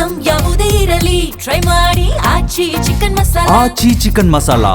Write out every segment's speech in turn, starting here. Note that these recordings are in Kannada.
ಐಟಂ ಯಾವುದೇ ಇರಲಿ ಟ್ರೈ ಮಾಡಿ ಆಚಿ ಚಿಕನ್ ಮಸಾಲಾ. ಆಚಿ ಚಿಕನ್ ಮಸಾಲಾ.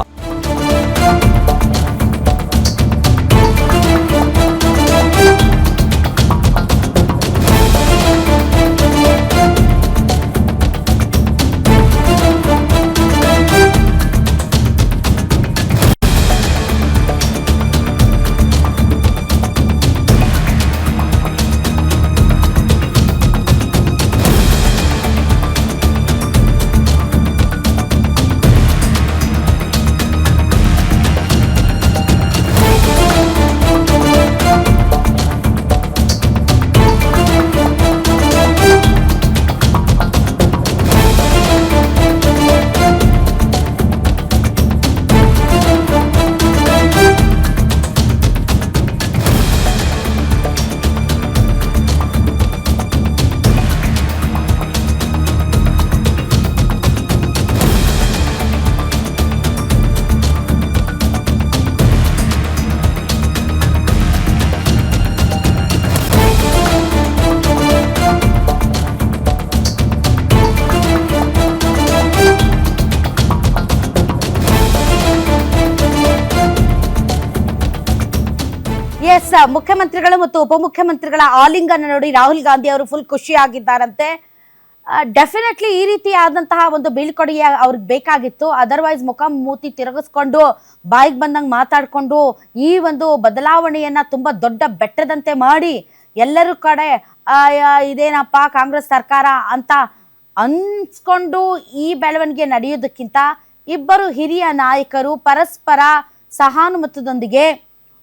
ಎಸ್, ಮುಖ್ಯಮಂತ್ರಿಗಳು ಮತ್ತು ಉಪಮುಖ್ಯಮಂತ್ರಿಗಳ ಆಲಿಂಗನ ನೋಡಿ ರಾಹುಲ್ ಗಾಂಧಿ ಅವರು ಫುಲ್ ಖುಷಿಯಾಗಿದ್ದಾರಂತೆ. ಡೆಫಿನೆಟ್ಲಿ ಈ ರೀತಿಯಾದಂತಹ ಒಂದು ಬೀಳ್ಕೊಡುಗೆ ಅವ್ರಿಗೆ ಬೇಕಾಗಿತ್ತು. ಅದರ್ವೈಸ್ ಮುಖ ಮೂತಿ ತಿರುಗಿಸ್ಕೊಂಡು ಬಾಯಿಗೆ ಬಂದಂಗೆ ಮಾತಾಡ್ಕೊಂಡು ಈ ಒಂದು ಬದಲಾವಣೆಯನ್ನ ತುಂಬಾ ದೊಡ್ಡ ಬೆಟ್ಟದಂತೆ ಮಾಡಿ ಎಲ್ಲರೂ ಕಡೆ ಇದೇನಪ್ಪ ಕಾಂಗ್ರೆಸ್ ಸರ್ಕಾರ ಅಂತ ಅನ್ಸ್ಕೊಂಡು ಈ ಬೆಳವಣಿಗೆ ನಡೆಯೋದಕ್ಕಿಂತ ಇಬ್ಬರು ಹಿರಿಯ ನಾಯಕರು ಪರಸ್ಪರ ಸಹಾನುಮತದೊಂದಿಗೆ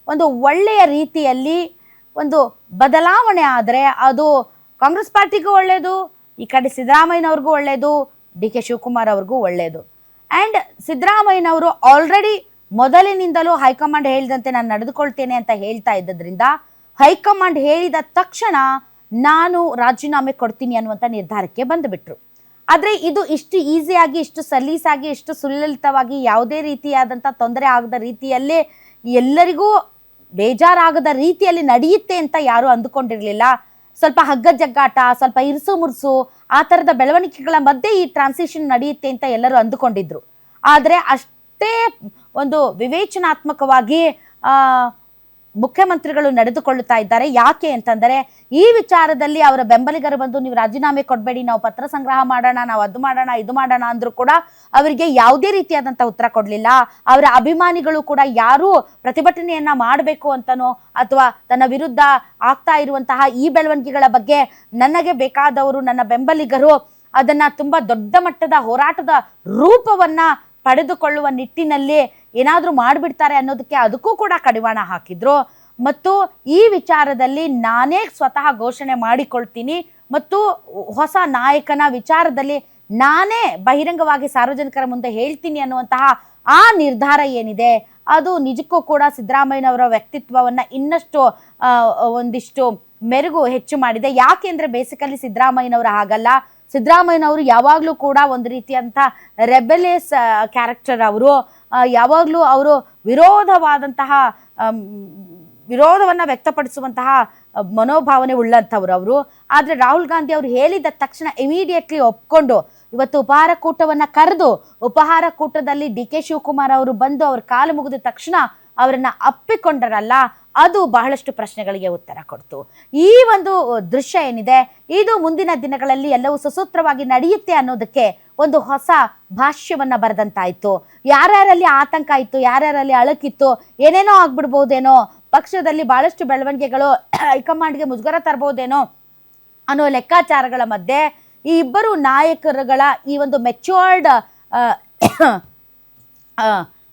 ಒಂದು ಒಳ್ಳೆಯ ರೀತಿಯಲ್ಲಿ ಒಂದು ಬದಲಾವಣೆ ಆದರೆ ಅದು ಕಾಂಗ್ರೆಸ್ ಪಾರ್ಟಿಗೂ ಒಳ್ಳೆಯದು, ಈ ಕಡೆ ಸಿದ್ದರಾಮಯ್ಯನವ್ರಿಗೂ ಒಳ್ಳೆಯದು, ಡಿ ಕೆ ಶಿವಕುಮಾರ್ ಅವ್ರಿಗೂ ಒಳ್ಳೆಯದು. ಆ್ಯಂಡ್ ಸಿದ್ದರಾಮಯ್ಯನವರು ಆಲ್ರೆಡಿ ಮೊದಲಿನಿಂದಲೂ ಹೈಕಮಾಂಡ್ ಹೇಳಿದಂತೆ ನಾನು ನಡೆದುಕೊಳ್ತೇನೆ ಅಂತ ಹೇಳ್ತಾ ಇದ್ದರಿಂದ ಹೈಕಮಾಂಡ್ ಹೇಳಿದ ತಕ್ಷಣ ನಾನು ರಾಜೀನಾಮೆ ಕೊಡ್ತೀನಿ ಅನ್ನುವಂಥ ನಿರ್ಧಾರಕ್ಕೆ ಬಂದುಬಿಟ್ರು. ಆದರೆ ಇದು ಇಷ್ಟು ಈಸಿಯಾಗಿ, ಇಷ್ಟು ಸಲೀಸಾಗಿ, ಇಷ್ಟು ಸುಲಲಿತವಾಗಿ ಯಾವುದೇ ರೀತಿಯಾದಂಥ ತೊಂದರೆ ಆಗದ ರೀತಿಯಲ್ಲೇ ಎಲ್ಲರಿಗೂ ಬೇಜಾರಾಗದ ರೀತಿಯಲ್ಲಿ ನಡೆಯುತ್ತೆ ಅಂತ ಯಾರು ಅಂದುಕೊಂಡಿರಲಿಲ್ಲ. ಸ್ವಲ್ಪ ಹಗ್ಗ ಜಗ್ಗಾಟ, ಸ್ವಲ್ಪ ಇರುಸು ಮುರುಸು ಆ ಥರದ ಬೆಳವಣಿಗೆಗಳ ಮಧ್ಯೆ ಈ ಟ್ರಾನ್ಸಿಷನ್ ನಡೆಯುತ್ತೆ ಅಂತ ಎಲ್ಲರೂ ಅಂದುಕೊಂಡಿದ್ರು. ಆದರೆ ಅಷ್ಟೇ ಒಂದು ವಿವೇಚನಾತ್ಮಕವಾಗಿ ಮುಖ್ಯಮಂತ್ರಿಗಳು ನಡೆದುಕೊಳ್ಳುತ್ತಾ ಇದ್ದಾರೆ. ಯಾಕೆ ಅಂತಂದರೆ ಈ ವಿಚಾರದಲ್ಲಿ ಅವರ ಬೆಂಬಲಿಗರು ಬಂದು ನೀವು ರಾಜೀನಾಮೆ ಕೊಡಬೇಡಿ, ನಾವು ಪತ್ರ ಸಂಗ್ರಹ ಮಾಡೋಣ, ನಾವು ಅದು ಮಾಡೋಣ ಇದು ಮಾಡೋಣ ಅಂದ್ರೂ ಕೂಡ ಅವರಿಗೆ ಯಾವುದೇ ರೀತಿಯಾದಂಥ ಉತ್ತರ ಕೊಡಲಿಲ್ಲ. ಅವರ ಅಭಿಮಾನಿಗಳು ಕೂಡ ಯಾರೂ ಪ್ರತಿಭಟನೆಯನ್ನ ಮಾಡಬೇಕು ಅಂತನೋ ಅಥವಾ ತನ್ನ ವಿರುದ್ಧ ಆಗ್ತಾ ಇರುವಂತಹ ಈ ಬೆಳವಣಿಗೆಗಳ ಬಗ್ಗೆ ನನಗೆ ಬೇಕಾದವರು ನನ್ನ ಬೆಂಬಲಿಗರು ಅದನ್ನ ತುಂಬಾ ದೊಡ್ಡ ಮಟ್ಟದ ಹೋರಾಟದ ರೂಪವನ್ನ ಪಡೆದುಕೊಳ್ಳುವ ನಿಟ್ಟಿನಲ್ಲಿ ಏನಾದರೂ ಮಾಡಿಬಿಡ್ತಾರೆ ಅನ್ನೋದಕ್ಕೆ ಅದಕ್ಕೂ ಕೂಡ ಕಡಿವಾಣ ಹಾಕಿದ್ರು. ಮತ್ತು ಈ ವಿಚಾರದಲ್ಲಿ ನಾನೇ ಸ್ವತಃ ಘೋಷಣೆ ಮಾಡಿಕೊಳ್ತೀನಿ ಮತ್ತು ಹೊಸ ನಾಯಕನ ವಿಚಾರದಲ್ಲಿ ನಾನೇ ಬಹಿರಂಗವಾಗಿ ಸಾರ್ವಜನಿಕರ ಮುಂದೆ ಹೇಳ್ತೀನಿ ಅನ್ನುವಂತಹ ಆ ನಿರ್ಧಾರ ಏನಿದೆ ಅದು ನಿಜಕ್ಕೂ ಕೂಡ ಸಿದ್ದರಾಮಯ್ಯನವರ ವ್ಯಕ್ತಿತ್ವವನ್ನು ಇನ್ನಷ್ಟು ಒಂದಿಷ್ಟು ಮೆರುಗು ಹೆಚ್ಚು ಮಾಡಿದೆ. ಯಾಕೆಂದ್ರೆ ಬೇಸಿಕಲಿ ಸಿದ್ದರಾಮಯ್ಯನವರು ಹಾಗಲ್ಲ. ಸಿದ್ದರಾಮಯ್ಯನವರು ಯಾವಾಗಲೂ ಕೂಡ ಒಂದು ರೀತಿಯಂಥ ರೆಬೆಲಿಯಸ್ ಕ್ಯಾರೆಕ್ಟರ್. ಅವರು ಯಾವಾಗಲೂ ಅವರು ವಿರೋಧವನ್ನು ವ್ಯಕ್ತಪಡಿಸುವಂತಹ ಮನೋಭಾವನೆ ಉಳ್ಳಂಥವ್ರು ಅವರು. ಆದರೆ ರಾಹುಲ್ ಗಾಂಧಿ ಅವರು ಹೇಳಿದ ತಕ್ಷಣ ಇಮಿಡಿಯೇಟ್ಲಿ ಒಪ್ಕೊಂಡು ಇವತ್ತು ಉಪಹಾರ ಕೂಟವನ್ನು ಕರೆದು ಉಪಹಾರ ಕೂಟದಲ್ಲಿ ಡಿ ಕೆ ಶಿವಕುಮಾರ್ ಅವರು ಬಂದು ಅವ್ರ ಕಾಲು ಮುಗಿದ ತಕ್ಷಣ ಅವರನ್ನ ಅಪ್ಪಿಕೊಂಡರಲ್ಲ, ಅದು ಬಹಳಷ್ಟು ಪ್ರಶ್ನೆಗಳಿಗೆ ಉತ್ತರ ಕೊಡ್ತು. ಈ ಒಂದು ದೃಶ್ಯ ಏನಿದೆ ಇದು ಮುಂದಿನ ದಿನಗಳಲ್ಲಿ ಎಲ್ಲವೂ ಸುಸೂತ್ರವಾಗಿ ನಡೆಯುತ್ತೆ ಅನ್ನೋದಕ್ಕೆ ಒಂದು ಹೊಸ ಭಾಷ್ಯವನ್ನ ಬರೆದಂತಾಯ್ತು. ಯಾರ್ಯಾರಲ್ಲಿ ಆತಂಕ ಇತ್ತು, ಯಾರ್ಯಾರಲ್ಲಿ ಅಳಕಿತ್ತು, ಏನೇನೋ ಆಗ್ಬಿಡ್ಬೋದೇನೋ, ಪಕ್ಷದಲ್ಲಿ ಬಹಳಷ್ಟು ಬೆಳವಣಿಗೆಗಳು ಹೈಕಮಾಂಡ್ಗೆ ಮುಜುಗರ ತರಬಹುದೇನೋ ಅನ್ನೋ ಲೆಕ್ಕಾಚಾರಗಳ ಮಧ್ಯೆ ಈ ಇಬ್ಬರು ನಾಯಕರುಗಳ ಈ ಒಂದು ಮೆಚ್ಯೂರ್ಡ್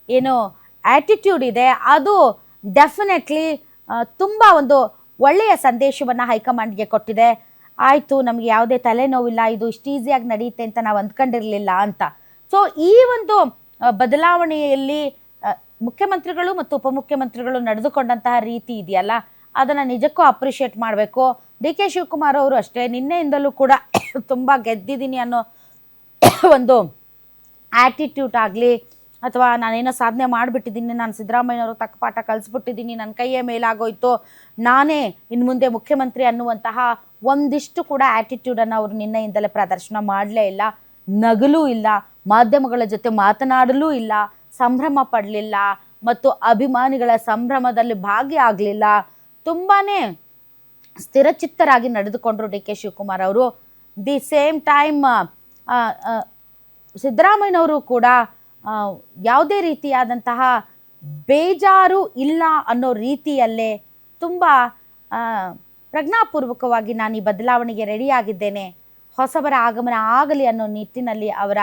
ಏನು ಆಟಿಟ್ಯೂಡ್ ಇದೆ ಅದು ಡೆಫಿನೆಟ್ಲಿ ತುಂಬ ಒಂದು ಒಳ್ಳೆಯ ಸಂದೇಶವನ್ನು ಹೈಕಮಾಂಡ್ಗೆ ಕೊಟ್ಟಿದೆ. ಆಯಿತು, ನಮಗೆ ಯಾವುದೇ ತಲೆನೋವಿಲ್ಲ, ಇದು ಇಷ್ಟು ಈಸಿಯಾಗಿ ನಡೆಯುತ್ತೆ ಅಂತ ನಾವು ಅಂದ್ಕೊಂಡಿರಲಿಲ್ಲ ಅಂತ. ಸೊ ಈ ಒಂದು ಬದಲಾವಣೆಯಲ್ಲಿ ಮುಖ್ಯಮಂತ್ರಿಗಳು ಮತ್ತು ಉಪಮುಖ್ಯಮಂತ್ರಿಗಳು ನಡೆದುಕೊಂಡಂತಹ ರೀತಿ ಇದೆಯಲ್ಲ ಅದನ್ನು ನಿಜಕ್ಕೂ ಅಪ್ರಿಷಿಯೇಟ್ ಮಾಡಬೇಕು. ಡಿ ಕೆ ಶಿವಕುಮಾರ್ ಅವರು ಅಷ್ಟೇ ನಿನ್ನೆಯಿಂದಲೂ ಕೂಡ ತುಂಬ ಗೆದ್ದಿದ್ದೀನಿ ಅನ್ನೋ ಒಂದು ಆ್ಯಟಿಟ್ಯೂಡ್ ಆಗಲಿ ಅಥವಾ ನಾನೇನೋ ಸಾಧನೆ ಮಾಡಿಬಿಟ್ಟಿದ್ದೀನಿ, ನಾನು ಸಿದ್ದರಾಮಯ್ಯನವರು ತಕ್ಕ ಪಾಠ ಕಲಿಸ್ಬಿಟ್ಟಿದ್ದೀನಿ, ನನ್ನ ಕೈಯೇ ಮೇಲಾಗೋಯ್ತು, ನಾನೇ ಇನ್ನು ಮುಂದೆ ಮುಖ್ಯಮಂತ್ರಿ ಅನ್ನುವಂತಹ ಒಂದಿಷ್ಟು ಕೂಡ ಆ್ಯಟಿಟ್ಯೂಡನ್ನು ಅವರು ನಿನ್ನೆಯಿಂದಲೇ ಪ್ರದರ್ಶನ ಮಾಡಲೇ ಇಲ್ಲ, ನಗಲೂ ಇಲ್ಲ, ಮಾಧ್ಯಮಗಳ ಜೊತೆ ಮಾತನಾಡಲೂ ಇಲ್ಲ, ಸಂಭ್ರಮ ಪಡಲಿಲ್ಲ ಮತ್ತು ಅಭಿಮಾನಿಗಳ ಸಂಭ್ರಮದಲ್ಲಿ ಭಾಗಿಯಾಗಲಿಲ್ಲ. ತುಂಬಾ ಸ್ಥಿರಚಿತ್ತರಾಗಿ ನಡೆದುಕೊಂಡರು ಡಿ ಕೆ ಶಿವಕುಮಾರ್ ಅವರು. ದಿ ಸೇಮ್ ಟೈಮ್ ಸಿದ್ದರಾಮಯ್ಯನವರು ಕೂಡ ಯಾವುದೇ ರೀತಿಯಾದಂತಹ ಬೇಜಾರು ಇಲ್ಲ ಅನ್ನೋ ರೀತಿಯಲ್ಲೇ ತುಂಬ ಪ್ರಜ್ಞಾಪೂರ್ವಕವಾಗಿ ನಾನು ಈ ಬದಲಾವಣೆಗೆ ರೆಡಿಯಾಗಿದ್ದೇನೆ, ಹೊಸಬರ ಆಗಮನ ಆಗಲಿ ಅನ್ನೋ ನಿಟ್ಟಿನಲ್ಲಿ ಅವರ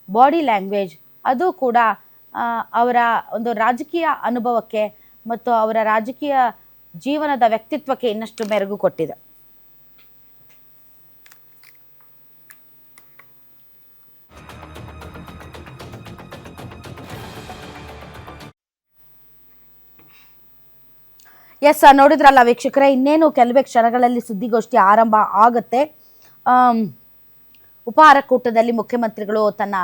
ಬಾಡಿ ಲ್ಯಾಂಗ್ವೇಜ್ ಅದು ಕೂಡ ಅವರ ಒಂದು ರಾಜಕೀಯ ಅನುಭವಕ್ಕೆ ಮತ್ತು ಅವರ ರಾಜಕೀಯ ಜೀವನದ ವ್ಯಕ್ತಿತ್ವಕ್ಕೆ ಇನ್ನಷ್ಟು ಮೆರುಗು ಕೊಟ್ಟಿದೆ. ಎಸ್, ನೋಡಿದ್ರಲ್ಲ ವೀಕ್ಷಕರೇ, ಇನ್ನೇನು ಕೆಲವೇ ಕ್ಷಣಗಳಲ್ಲಿ ಸುದ್ದಿಗೋಷ್ಠಿ ಆರಂಭ ಆಗುತ್ತೆ. ಉಪಹಾರ ಕೂಟದಲ್ಲಿ ಮುಖ್ಯಮಂತ್ರಿಗಳು ತನ್ನ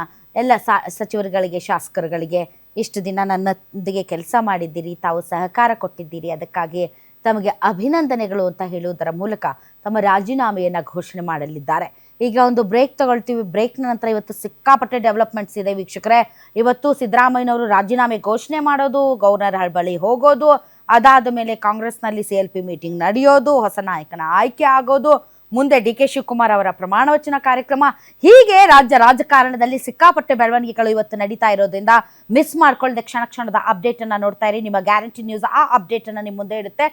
ಎಲ್ಲ ಸಚಿವರುಗಳಿಗೆ, ಶಾಸಕರುಗಳಿಗೆ ಇಷ್ಟು ದಿನ ನನ್ನೊಂದಿಗೆ ಕೆಲಸ ಮಾಡಿದ್ದೀರಿ, ತಾವು ಸಹಕಾರ ಕೊಟ್ಟಿದ್ದೀರಿ, ಅದಕ್ಕಾಗಿ ತಮಗೆ ಅಭಿನಂದನೆಗಳು ಅಂತ ಹೇಳುವುದರ ಮೂಲಕ ತಮ್ಮ ರಾಜೀನಾಮೆಯನ್ನು ಘೋಷಣೆ ಮಾಡಲಿದ್ದಾರೆ. ಈಗ ಒಂದು ಬ್ರೇಕ್ ತಗೊಳ್ತೀವಿ. ಬ್ರೇಕ್ನ ನಂತರ ಇವತ್ತು ಸಿಕ್ಕಾಪಟ್ಟೆ ಡೆವಲಪ್ಮೆಂಟ್ಸ್ ಇದೆ ವೀಕ್ಷಕರೇ. ಇವತ್ತು ಸಿದ್ದರಾಮಯ್ಯನವರು ರಾಜೀನಾಮೆ ಘೋಷಣೆ ಮಾಡೋದು, ಗವರ್ನರ್ ಬಳಿ ಹೋಗೋದು, ಅದಾದ ಮೇಲೆ ಕಾಂಗ್ರೆಸ್ನಲ್ಲಿ CLP ಮೀಟಿಂಗ್ ನಡೆಯೋದು, ಹೊಸ ನಾಯಕನ ಆಯ್ಕೆ ಆಗೋದು, ಮುಂದೆ ಡಿ ಕೆ ಶಿವಕುಮಾರ್ ಅವರ ಪ್ರಮಾಣ ವಚನ ಕಾರ್ಯಕ್ರಮ, ಹೀಗೆ ರಾಜ್ಯ ರಾಜಕಾರಣದಲ್ಲಿ ಸಿಕ್ಕಾಪಟ್ಟೆ ಬೆಳವಣಿಗೆಗಳು ಇವತ್ತು ನಡೀತಾ ಇರೋದ್ರಿಂದ ಮಿಸ್ ಮಾಡ್ಕೊಳ್ಳದೆ ಕ್ಷಣ ಕ್ಷಣದ ಅಪ್ಡೇಟ್ ಅನ್ನ ನೋಡ್ತಾ ಇರಿ. ನಿಮ್ಮ ಗ್ಯಾರಂಟಿ ನ್ಯೂಸ್ ಆ ಅಪ್ಡೇಟ್ ಅನ್ನ ನಿಮ್ಮ ಮುಂದೆ ಇಡುತ್ತೆ.